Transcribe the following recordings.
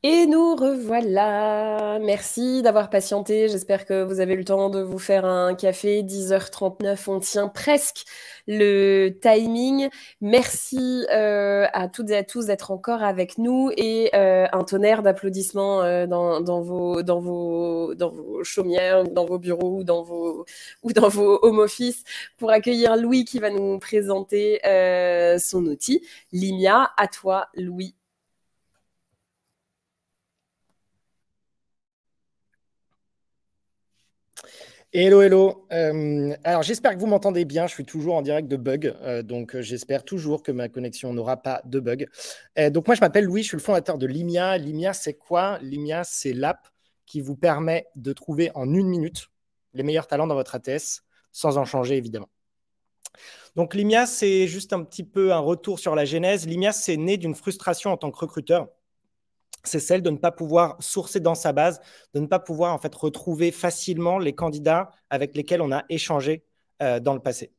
Et nous revoilà. Merci d'avoir patienté. J'espère que vous avez eu le temps de vous faire un café. 10h39, on tient presque le timing. Merci à toutes et à tous d'être encore avec nous et un tonnerre d'applaudissements dans vos chaumières, dans vos bureaux ou dans vos home office pour accueillir Louis qui va nous présenter son outil. Limia, à toi, Louis. Hello, hello. Alors, j'espère que vous m'entendez bien. Je suis toujours en direct de bug, donc j'espère toujours que ma connexion n'aura pas de bug. Donc, moi, je m'appelle Louis, je suis le fondateur de Limia. Limia, c'est quoi? Limia, c'est l'app qui vous permet de trouver en 1 minute les meilleurs talents dans votre ATS, sans en changer, évidemment. Donc, Limia, c'est juste un petit peu un retour sur la genèse. Limia, c'est né d'une frustration en tant que recruteur. C'est celle de ne pas pouvoir sourcer dans sa base, de ne pas pouvoir en fait retrouver facilement les candidats avec lesquels on a échangé dans le passé.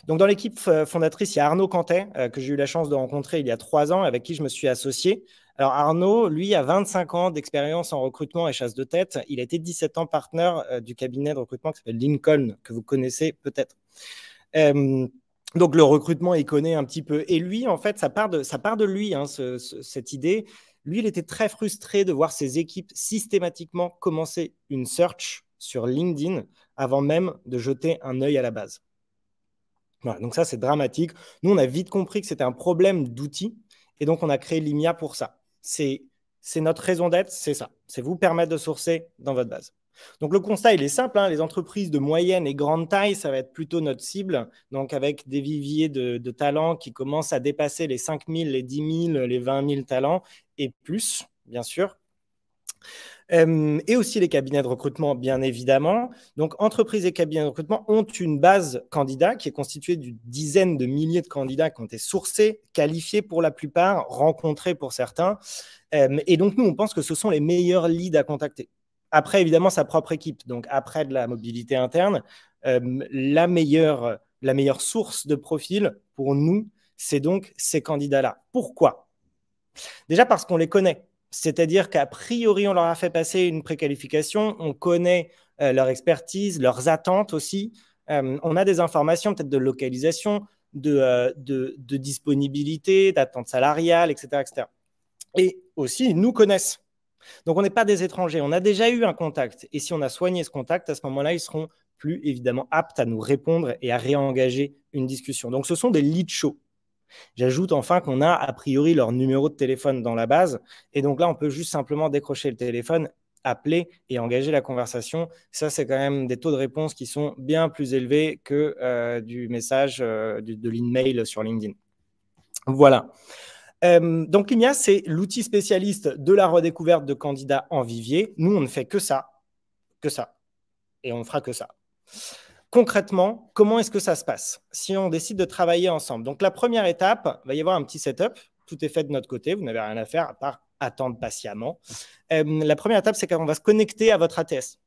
Donc, dans l'équipe fondatrice, il y a Arnaud Cantet, que j'ai eu la chance de rencontrer il y a 3 ans, avec qui je me suis associé. Alors, Arnaud, lui, a 25 ans d'expérience en recrutement et chasse de tête. Il a été 17 ans partenaire du cabinet de recrutement qui s'appelle Lincoln, que vous connaissez peut-être. Donc, le recrutement, il connaît un petit peu. Et lui, en fait, ça part de lui, hein, cette idée. Lui, il était très frustré de voir ses équipes systématiquement commencer une search sur LinkedIn avant même de jeter un œil à la base. Voilà, donc ça, c'est dramatique. Nous, on a vite compris que c'était un problème d'outils et donc on a créé Limia pour ça. C'est notre raison d'être, c'est ça. C'est vous permettre de sourcer dans votre base. Donc le constat, il est simple, hein. Les entreprises de moyenne et grande taille, ça va être plutôt notre cible, donc avec des viviers de talents qui commencent à dépasser les 5 000, les 10 000, les 20 000 talents et plus, bien sûr. Et aussi les cabinets de recrutement, bien évidemment. Donc, entreprises et cabinets de recrutement ont une base candidat qui est constituée d'une dizaine de milliers de candidats qui ont été sourcés, qualifiés pour la plupart, rencontrés pour certains. Et donc, nous, on pense que ce sont les meilleurs leads à contacter. Après, évidemment, sa propre équipe. Donc, après de la mobilité interne, la meilleure source de profil pour nous, c'est donc ces candidats-là. Pourquoi? Déjà parce qu'on les connaît. C'est-à-dire qu'a priori, on leur a fait passer une préqualification, on connaît leur expertise, leurs attentes aussi. On a des informations peut-être de localisation, de disponibilité, d'attente salariale, etc., etc. Et aussi, ils nous connaissent. Donc, on n'est pas des étrangers. On a déjà eu un contact. Et si on a soigné ce contact, à ce moment-là, ils seront plus évidemment aptes à nous répondre et à réengager une discussion. Donc, ce sont des leads chauds. J'ajoute enfin qu'on a priori leur numéro de téléphone dans la base. Et donc là, on peut juste simplement décrocher le téléphone, appeler et engager la conversation. Ça, c'est quand même des taux de réponse qui sont bien plus élevés que du message de l'email sur LinkedIn. Voilà. Donc, Limia, c'est l'outil spécialiste de la redécouverte de candidats en vivier. Nous, on ne fait que ça. Et on ne fera que ça. Concrètement, comment est-ce que ça se passe si on décide de travailler ensemble? Donc, la première étape, il va y avoir un petit setup. Tout est fait de notre côté. Vous n'avez rien à faire à part attendre patiemment. La première étape, c'est qu'on va se connecter à votre ATS.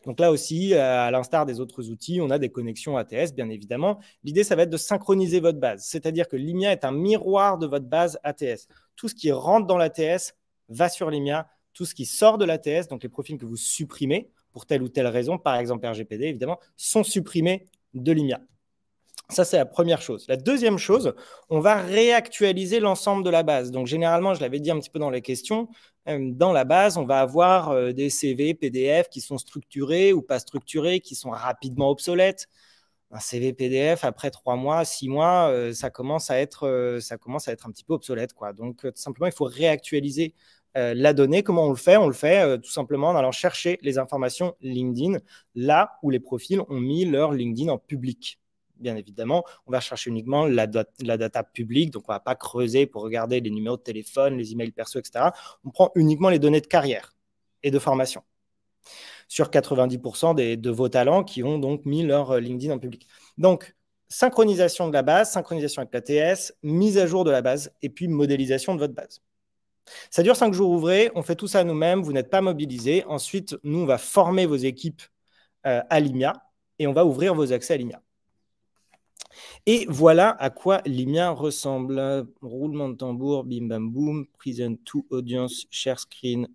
Donc là aussi, à l'instar des autres outils, on a des connexions ATS, bien évidemment. L'idée, ça va être de synchroniser votre base. C'est-à-dire que Limia est un miroir de votre base ATS. Tout ce qui rentre dans l'ATS va sur Limia. Tout ce qui sort de l'ATS, donc les profils que vous supprimez, pour telle ou telle raison, par exemple RGPD, évidemment, sont supprimés de Limia. Ça, c'est la première chose. La deuxième chose, on va réactualiser l'ensemble de la base. Donc, généralement, je l'avais dit un petit peu dans les questions, dans la base, on va avoir des CV, PDF qui sont structurés ou pas structurés, qui sont rapidement obsolètes. Un CV PDF, après 3 mois, 6 mois, ça commence à être un petit peu obsolète, quoi. Donc, tout simplement, il faut réactualiser la donnée. Comment on le fait? On le fait tout simplement en allant chercher les informations LinkedIn là où les profils ont mis leur LinkedIn en public. Bien évidemment, on va chercher uniquement la data publique, donc on ne va pas creuser pour regarder les numéros de téléphone, les emails perso, etc. On prend uniquement les données de carrière et de formation sur 90% de vos talents qui ont donc mis leur LinkedIn en public. Donc, synchronisation de la base, synchronisation avec l'ATS, mise à jour de la base et puis modélisation de votre base. Ça dure 5 jours ouvrés, on fait tout ça nous-mêmes, vous n'êtes pas mobilisés. Ensuite, nous, on va former vos équipes à Limia et on va ouvrir vos accès à Limia. Et voilà à quoi Limia ressemble. Roulement de tambour, bim bam boum, present to audience, share screen,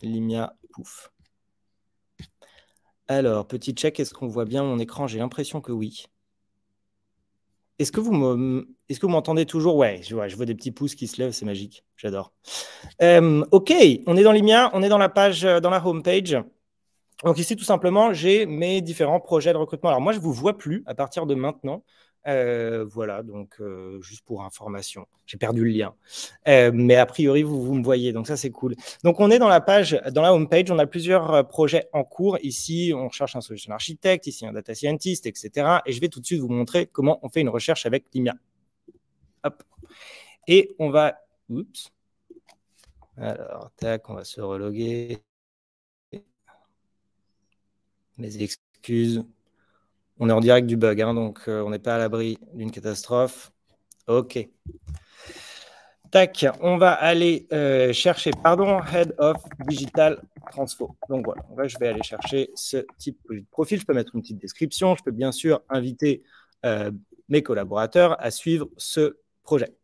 Limia, pouf. Alors, petit check, est-ce qu'on voit bien mon écran? J'ai l'impression que oui. Est-ce que vous m'entendez toujours? Ouais, je vois des petits pouces qui se lèvent, c'est magique, j'adore. OK, on est dans Limia, on est dans la page, dans la homepage. Donc ici, tout simplement, j'ai mes différents projets de recrutement. Alors moi, je ne vous vois plus à partir de maintenant. Voilà, donc juste pour information, j'ai perdu le lien. Mais a priori, vous me voyez, donc ça, c'est cool. Donc on est dans la page, dans la home page, on a plusieurs projets en cours. Ici, on cherche un solution architecte, ici un data scientist, etc. Et je vais tout de suite vous montrer comment on fait une recherche avec Limia. Hop. Et on va... Oups. Alors, tac, on va se reloguer. Mes excuses. On est en direct du bug, hein, donc on n'est pas à l'abri d'une catastrophe. OK. Tac, on va aller chercher, Head of Digital Transfo. Donc voilà, je vais aller chercher ce type de profil. Je peux mettre une petite description. Je peux bien sûr inviter mes collaborateurs à suivre ce projet.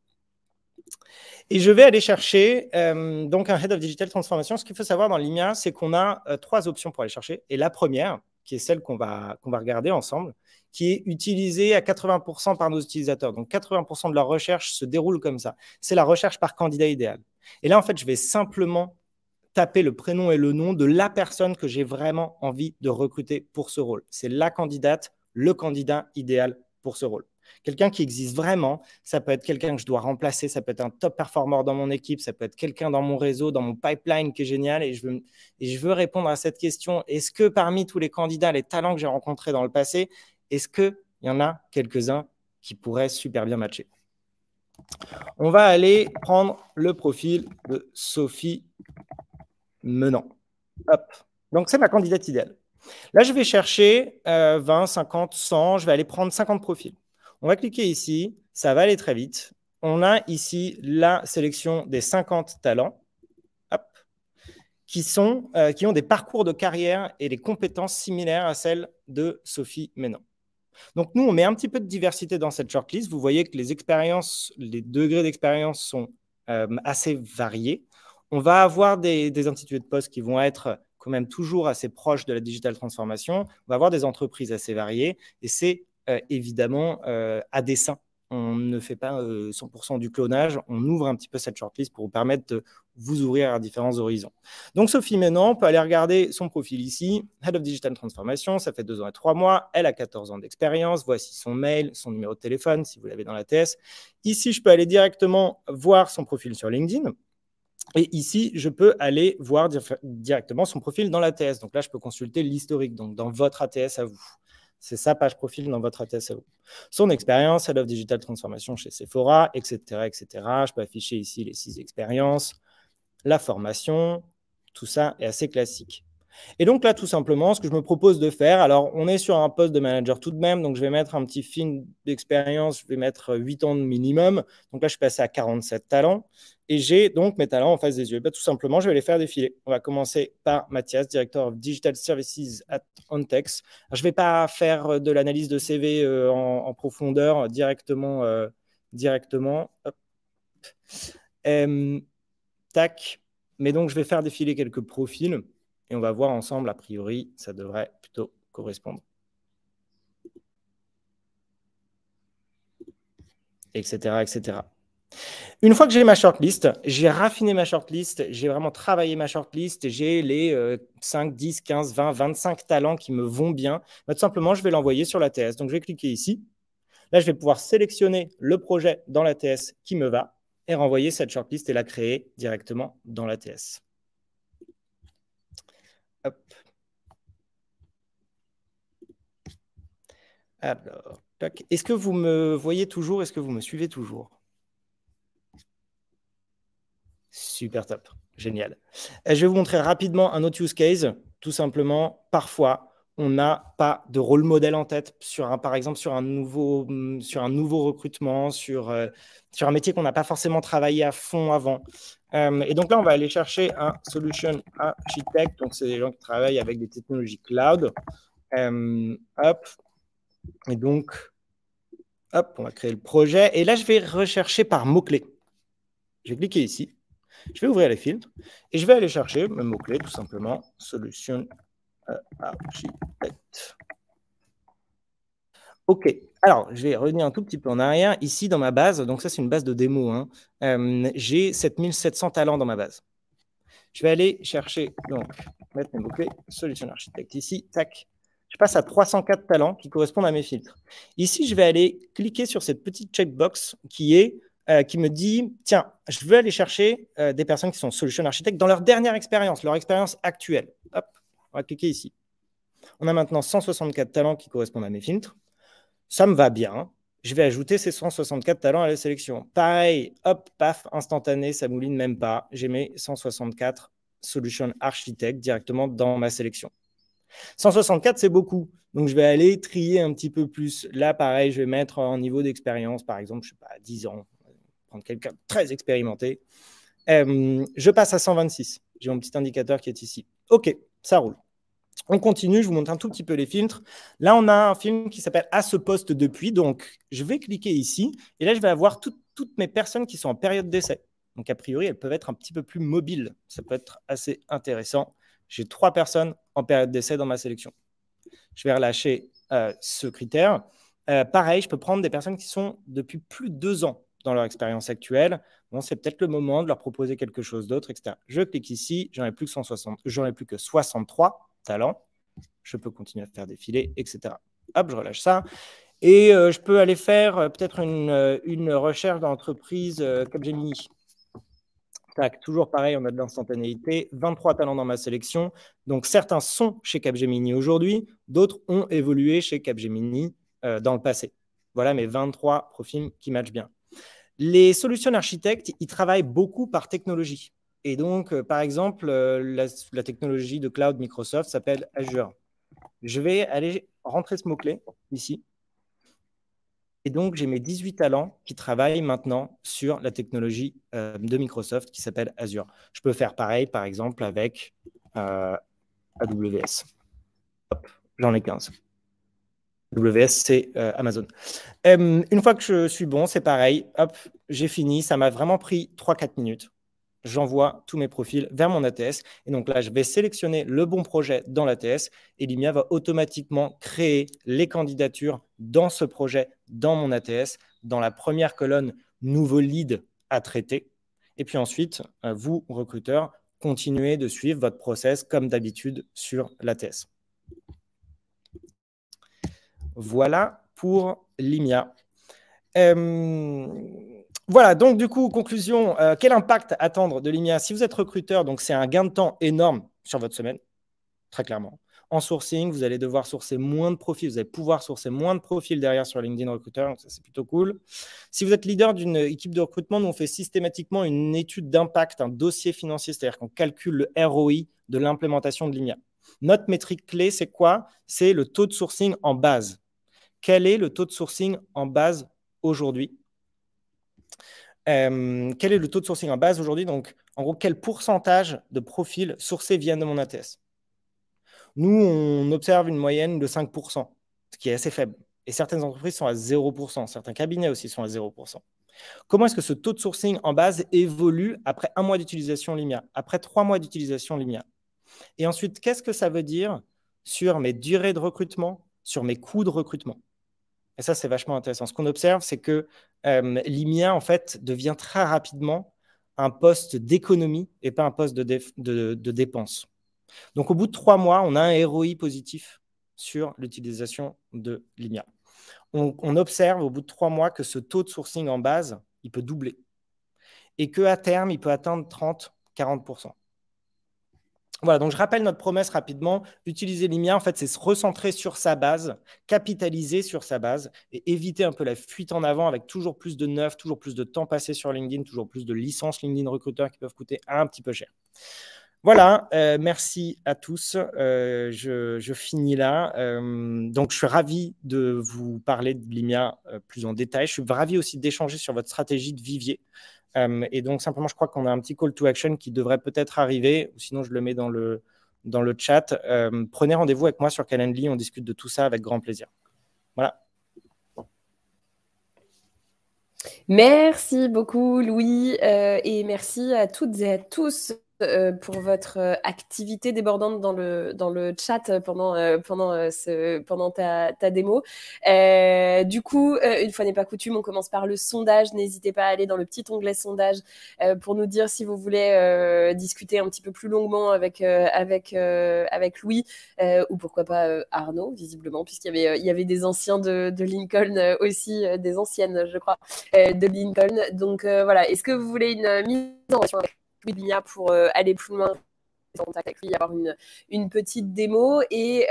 Et je vais aller chercher donc un Head of Digital Transformation. Ce qu'il faut savoir dans Limia, c'est qu'on a 3 options pour aller chercher. Et la première, qui est celle qu'on va regarder ensemble, qui est utilisée à 80% par nos utilisateurs. Donc 80% de leur recherche se déroule comme ça. C'est la recherche par candidat idéal. Et là, en fait, je vais simplement taper le prénom et le nom de la personne que j'ai vraiment envie de recruter pour ce rôle. C'est la candidate, le candidat idéal pour ce rôle. Quelqu'un qui existe vraiment, ça peut être quelqu'un que je dois remplacer, ça peut être un top performer dans mon équipe, ça peut être quelqu'un dans mon réseau, dans mon pipeline qui est génial. Et je veux répondre à cette question. Est-ce que parmi tous les candidats, les talents que j'ai rencontrés dans le passé, est-ce qu'il y en a quelques-uns qui pourraient super bien matcher? On va aller prendre le profil de Sophie Menant. Hop. Donc, c'est ma candidate idéale. Là, je vais chercher 20, 50, 100. Je vais aller prendre 50 profils. On va cliquer ici, ça va aller très vite. On a ici la sélection des 50 talents hop, qui ont des parcours de carrière et des compétences similaires à celles de Sophie Menant. Donc, nous, on met un petit peu de diversité dans cette shortlist. Vous voyez que les expériences, les degrés d'expérience sont assez variés. On va avoir des intitulés de poste qui vont être quand même toujours assez proches de la digital transformation. On va avoir des entreprises assez variées et c'est évidemment à dessein. On ne fait pas 100% du clonage. On ouvre un petit peu cette shortlist pour vous permettre de vous ouvrir à différents horizons. Donc, Sophie Menant, on peut aller regarder son profil ici. Head of Digital Transformation, ça fait 2 ans et 3 mois. Elle a 14 ans d'expérience. Voici son mail, son numéro de téléphone, si vous l'avez dans la TS. Ici, je peux aller directement voir son profil sur LinkedIn. Et ici, je peux aller voir directement son profil dans l'ATS. Donc là, je peux consulter l'historique, donc dans votre ATS à vous. C'est sa page profil dans votre ATS à vous. Son expérience, Head of Digital Transformation chez Sephora, etc., etc. Je peux afficher ici les 6 expériences, la formation, tout ça est assez classique. Et donc là, tout simplement, ce que je me propose de faire, alors on est sur un poste de manager tout de même, donc je vais mettre un petit film d'expérience, je vais mettre 8 ans de minimum. Donc là, je suis passé à 47 talents et j'ai donc mes talents en face des yeux. Tout simplement, je vais les faire défiler. On va commencer par Mathias, Director of Digital Services at Ontex. Alors, je ne vais pas faire de l'analyse de CV en profondeur directement. Hop. Tac. Mais donc, je vais faire défiler quelques profils et on va voir ensemble, a priori, ça devrait plutôt correspondre. Etc., etc. Une fois que j'ai ma shortlist, j'ai raffiné ma shortlist, j'ai vraiment travaillé ma shortlist, j'ai les 5, 10, 15, 20, 25 talents qui me vont bien. Tout simplement, je vais l'envoyer sur l'ATS. Donc, je vais cliquer ici. Là, je vais pouvoir sélectionner le projet dans l'ATS qui me va et renvoyer cette shortlist et la créer directement dans l'ATS. Hop. Alors, est-ce que vous me voyez toujours? Est-ce que vous me suivez toujours? Super top, génial. Je vais vous montrer rapidement un autre use case. Tout simplement, parfois, on n'a pas de rôle modèle en tête, par exemple sur un nouveau recrutement, sur un métier qu'on n'a pas forcément travaillé à fond avant. Et donc là, on va aller chercher un solution architect. Donc, c'est des gens qui travaillent avec des technologies cloud. Hop. Et donc, Hop, on va créer le projet. Et là, je vais rechercher par mots-clés. Je vais cliquer ici. Je vais ouvrir les filtres et je vais aller chercher le mot-clé, tout simplement, Solution Architect. OK. Alors, je vais revenir un tout petit peu en arrière. Ici, dans ma base, donc ça, c'est une base de démo. Hein, j'ai 7700 talents dans ma base. Je vais aller chercher, donc, mettre mes mots-clés, Solution Architect ici, tac. Je passe à 304 talents qui correspondent à mes filtres. Ici, je vais aller cliquer sur cette petite checkbox qui me dit, tiens, je veux aller chercher des personnes qui sont Solution Architect dans leur dernière expérience, leur expérience actuelle. Hop, on va cliquer ici. On a maintenant 164 talents qui correspondent à mes filtres. Ça me va bien. Je vais ajouter ces 164 talents à la sélection. Pareil, hop, paf, instantané, ça mouline même pas. J'ai mes 164 Solution Architect directement dans ma sélection. 164, c'est beaucoup. Donc, je vais aller trier un petit peu plus. Là, pareil, je vais mettre en niveau d'expérience, par exemple, je ne sais pas, 10 ans. Prendre quelqu'un de très expérimenté. Je passe à 126. J'ai mon petit indicateur qui est ici. OK, ça roule. On continue, je vous montre un tout petit peu les filtres. Là, on a un film qui s'appelle « À ce poste depuis ». Donc, je vais cliquer ici. Et là, je vais avoir toutes mes personnes qui sont en période d'essai. Donc, a priori, elles peuvent être un petit peu plus mobiles. Ça peut être assez intéressant. J'ai 3 personnes en période d'essai dans ma sélection. Je vais relâcher ce critère. Pareil, je peux prendre des personnes qui sont depuis plus de 2 ans dans leur expérience actuelle. Bon, c'est peut-être le moment de leur proposer quelque chose d'autre, etc. Je clique ici. J'en ai plus que 63 talents. Je peux continuer à faire défiler, etc. Hop, je relâche ça. Et je peux aller faire peut-être une recherche d'entreprise Capgemini. Tac, toujours pareil, on a de l'instantanéité. 23 talents dans ma sélection. Donc, certains sont chez Capgemini aujourd'hui, d'autres ont évolué chez Capgemini dans le passé. Voilà mes 23 profils qui matchent bien. Les solutions architectes, ils travaillent beaucoup par technologie. Et donc, par exemple, la technologie de cloud Microsoft s'appelle Azure. Je vais aller rentrer ce mot-clé ici. Et donc, j'ai mes 18 talents qui travaillent maintenant sur la technologie de Microsoft qui s'appelle Azure. Je peux faire pareil, par exemple, avec AWS. Hop, j'en ai 15. AWS, c'est Amazon. Une fois que je suis bon, c'est pareil. Hop, j'ai fini. Ça m'a vraiment pris 3-4 minutes. J'envoie tous mes profils vers mon ATS. Et donc là, je vais sélectionner le bon projet dans l'ATS et Limia va automatiquement créer les candidatures dans ce projet, dans mon ATS, dans la première colonne « Nouveau lead à traiter ». Et puis ensuite, vous, recruteurs, continuez de suivre votre process comme d'habitude sur l'ATS. Voilà pour Limia. Voilà, donc du coup, conclusion, quel impact attendre de Limia? Si vous êtes recruteur, donc c'est un gain de temps énorme sur votre semaine, très clairement. En sourcing, vous allez devoir sourcer moins de profils, vous allez pouvoir sourcer moins de profils derrière sur LinkedIn Recruiter, donc ça c'est plutôt cool. Si vous êtes leader d'une équipe de recrutement, nous on fait systématiquement une étude d'impact, un dossier financier, c'est-à-dire qu'on calcule le ROI de l'implémentation de Limia. Notre métrique clé, c'est quoi? C'est le taux de sourcing en base. Quel est le taux de sourcing en base aujourd'hui? Quel est le taux de sourcing en base aujourd'hui? Donc, en gros, quel pourcentage de profils sourcés viennent de mon ATS? Nous, on observe une moyenne de 5%, ce qui est assez faible. Et certaines entreprises sont à 0%, certains cabinets aussi sont à 0%. Comment est-ce que ce taux de sourcing en base évolue après 1 mois d'utilisation Limia, après 3 mois d'utilisation Limia? Et ensuite, qu'est-ce que ça veut dire sur mes durées de recrutement, sur mes coûts de recrutement? Et ça, c'est vachement intéressant. Ce qu'on observe, c'est que Limia, en fait, devient très rapidement un poste d'économie et pas un poste de dépense. Donc, au bout de 3 mois, on a un ROI positif sur l'utilisation de Limia. On observe au bout de 3 mois que ce taux de sourcing en base, il peut doubler. Et qu'à terme, il peut atteindre 30-40%. Voilà, donc je rappelle notre promesse rapidement. Utiliser Limia, en fait, c'est se recentrer sur sa base, capitaliser sur sa base et éviter un peu la fuite en avant avec toujours plus de neuf, toujours plus de temps passé sur LinkedIn, toujours plus de licences LinkedIn recruteurs qui peuvent coûter un petit peu cher. Voilà, merci à tous. Je finis là. Donc, je suis ravi de vous parler de Limia plus en détail. Je suis ravi aussi d'échanger sur votre stratégie de vivier. Et donc, simplement, je crois qu'on a un petit call to action qui devrait peut-être arriver, ou sinon, je le mets dans le chat. Prenez rendez-vous avec moi sur Calendly, on discute de tout ça avec grand plaisir. Voilà. Merci beaucoup, Louis, et merci à toutes et à tous pour votre activité débordante dans le chat pendant ta démo. Du coup, une fois n'est pas coutume, on commence par le sondage. N'hésitez pas à aller dans le petit onglet sondage pour nous dire si vous voulez discuter un petit peu plus longuement avec Louis ou pourquoi pas Arnaud, visiblement, il y avait des anciens de Lincoln aussi, des anciennes, je crois, de Lincoln. Donc voilà, est-ce que vous voulez une mise en relation avec Louis Bigna pour aller plus loin en contact avec lui, avoir une petite démo et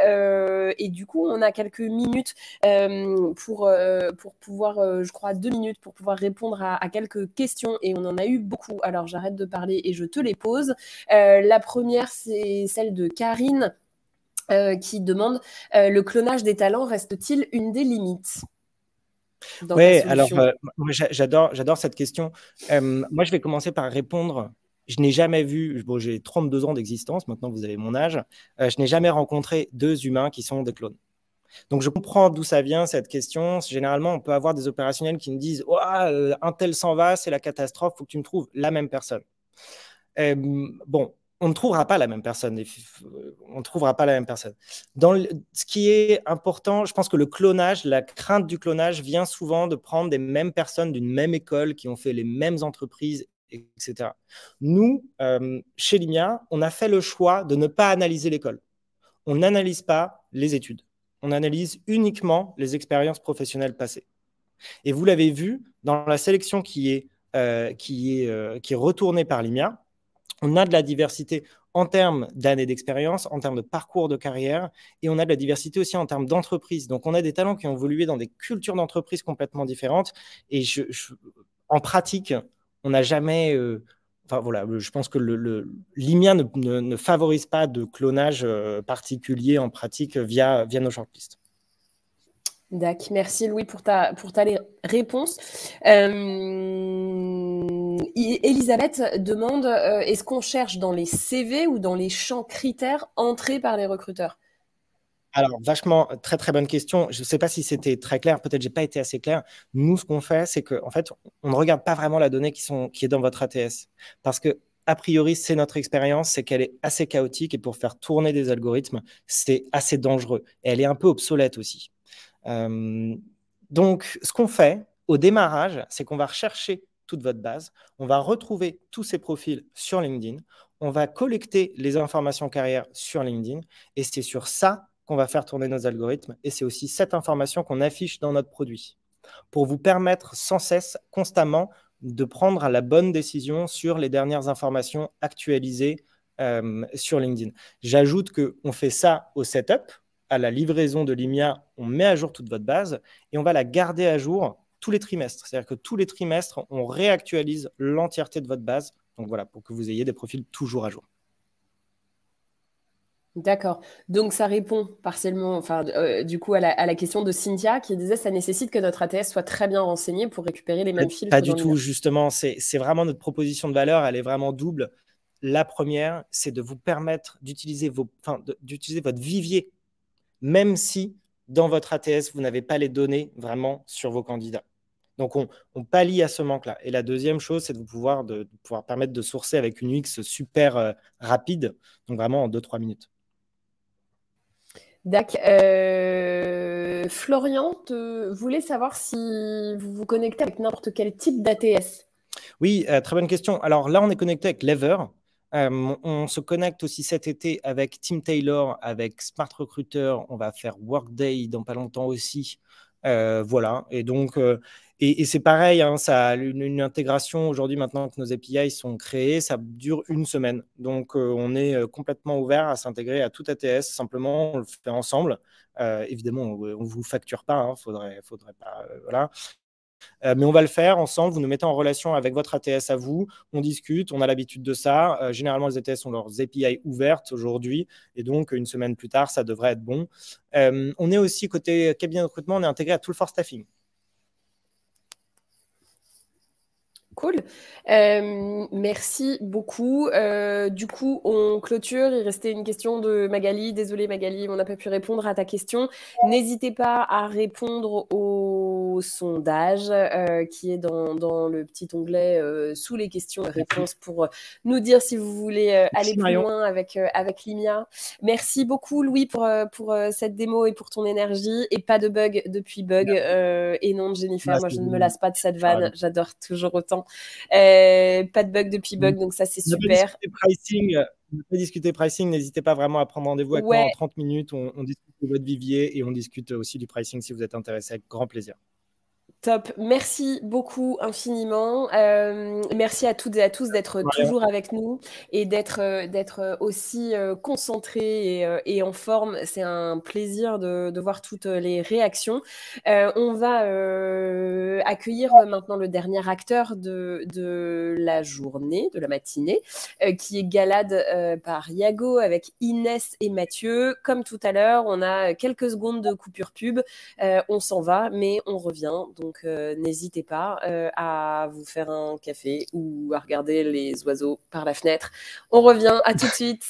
du coup on a quelques minutes pour pouvoir, je crois 2 minutes pour pouvoir répondre à quelques questions et on en a eu beaucoup. Alors j'arrête de parler et je te les pose. La première c'est celle de Karine qui demande le clonage des talents reste-t-il une des limites dans Ouais, ta alors solution? moi j'adore cette question. Moi, je vais commencer par répondre. Je n'ai jamais vu, bon, j'ai 32 ans d'existence, maintenant vous avez mon âge, je n'ai jamais rencontré 2 humains qui sont des clones. Donc je comprends d'où ça vient cette question. Généralement, on peut avoir des opérationnels qui me disent ouah, un tel s'en va, c'est la catastrophe, il faut que tu me trouves la même personne. Bon, on ne trouvera pas la même personne. On ne trouvera pas la même personne. Ce qui est important, je pense que le clonage, la crainte du clonage vient souvent de prendre des mêmes personnes d'une même école qui ont fait les mêmes entreprises, etc. Nous, chez Limia, on a fait le choix de ne pas analyser l'école. On n'analyse pas les études. On analyse uniquement les expériences professionnelles passées. Et vous l'avez vu dans la sélection qui est retournée par Limia, on a de la diversité en termes d'années d'expérience, en termes de parcours de carrière, et on a de la diversité aussi en termes d'entreprise. Donc, on a des talents qui ont évolué dans des cultures d'entreprise complètement différentes. Et en pratique, on n'a jamais... enfin, voilà, je pense que l'IMIA ne favorise pas de clonage particulier en pratique via nos shortlists. D'accord, merci Louis pour ta réponse. Elisabeth demande est-ce qu'on cherche dans les CV ou dans les champs critères entrés par les recruteurs? Alors, vachement, très très bonne question. Je ne sais pas si c'était très clair, peut-être j'ai pas été assez clair. Nous, ce qu'on fait, c'est qu'en fait, on ne regarde pas vraiment la donnée qui est dans votre ATS. Parce que, a priori, c'est notre expérience, c'est qu'elle est assez chaotique et pour faire tourner des algorithmes, c'est assez dangereux. Et elle est un peu obsolète aussi. Donc, ce qu'on fait au démarrage, c'est qu'on va rechercher toute votre base, on va retrouver tous ces profils sur LinkedIn, on va collecter les informations carrière sur LinkedIn, et c'est sur ça qu'on va faire tourner nos algorithmes, et c'est aussi cette information qu'on affiche dans notre produit, pour vous permettre sans cesse, constamment, de prendre la bonne décision sur les dernières informations actualisées sur LinkedIn. J'ajoute qu'on fait ça au setup, à la livraison de Limia, on met à jour toute votre base et on va la garder à jour tous les trimestres. C'est-à-dire que tous les trimestres, on réactualise l'entièreté de votre base. Donc voilà, pour que vous ayez des profils toujours à jour. D'accord. Donc ça répond partiellement, enfin, du coup, à la question de Cynthia qui disait ça nécessite que notre ATS soit très bien renseigné pour récupérer les mêmes filtres Pas du dans tout, l'INA. justement. C'est vraiment notre proposition de valeur. Elle est vraiment double. La première, c'est de vous permettre d'utiliser votre vivier, même si dans votre ATS, vous n'avez pas les données vraiment sur vos candidats. Donc, on pallie à ce manque-là. Et la deuxième chose, c'est de pouvoir permettre de sourcer avec une UX super rapide, donc vraiment en 2-3 minutes. D'accord. Florian voulait savoir si vous vous connectez avec n'importe quel type d'ATS. Oui, très bonne question. Alors là, on est connecté avec Lever. On se connecte aussi cet été avec Team Taylor, avec Smart Recruiter. On va faire Workday dans pas longtemps aussi. Voilà. Et donc, et c'est pareil, hein, ça a une intégration aujourd'hui, maintenant que nos API sont créés, ça dure une semaine. Donc, on est complètement ouvert à s'intégrer à tout ATS. Simplement, on le fait ensemble. Évidemment, on ne vous facture pas. Hein, faudrait pas. Voilà. Mais on va le faire ensemble. Vous nous mettez en relation avec votre ATS à vous. On discute. On a l'habitude de ça. Généralement, les ATS ont leurs API ouvertes aujourd'hui. Et donc, une semaine plus tard, ça devrait être bon. On est aussi, côté cabinet de recrutement, on est intégré à Tool for Staffing. Cool. Merci beaucoup. Du coup, on clôture. Il restait une question de Magali. Désolée Magali, on n'a pas pu répondre à ta question. N'hésitez pas à répondre au sondage qui est dans le petit onglet sous les questions et réponses pour nous dire si vous voulez aller plus Marion. loin avec Limia. Merci beaucoup Louis pour cette démo et pour ton énergie. Et pas de bug depuis bug. Et non de Jennifer, moi je ne me lasse pas de cette vanne. J'adore toujours autant. Pas de bug depuis bug, donc ça c'est super. On peut discuter pricing, n'hésitez pas vraiment à prendre rendez-vous avec moi en Ouais, 30 minutes. On discute de votre vivier et on discute aussi du pricing si vous êtes intéressé, avec grand plaisir. top. Merci beaucoup infiniment. Merci à toutes et à tous d'être Marion. toujours avec nous et d'être aussi concentrés et en forme. C'est un plaisir de voir toutes les réactions. On va accueillir maintenant le dernier acteur de la journée, de la matinée, qui est Galade par Yago avec Inès et Mathieu. Comme tout à l'heure, on a quelques secondes de coupure pub. On s'en va, mais on revient. Donc, n'hésitez pas à vous faire un café ou à regarder les oiseaux par la fenêtre. On revient, à tout de suite.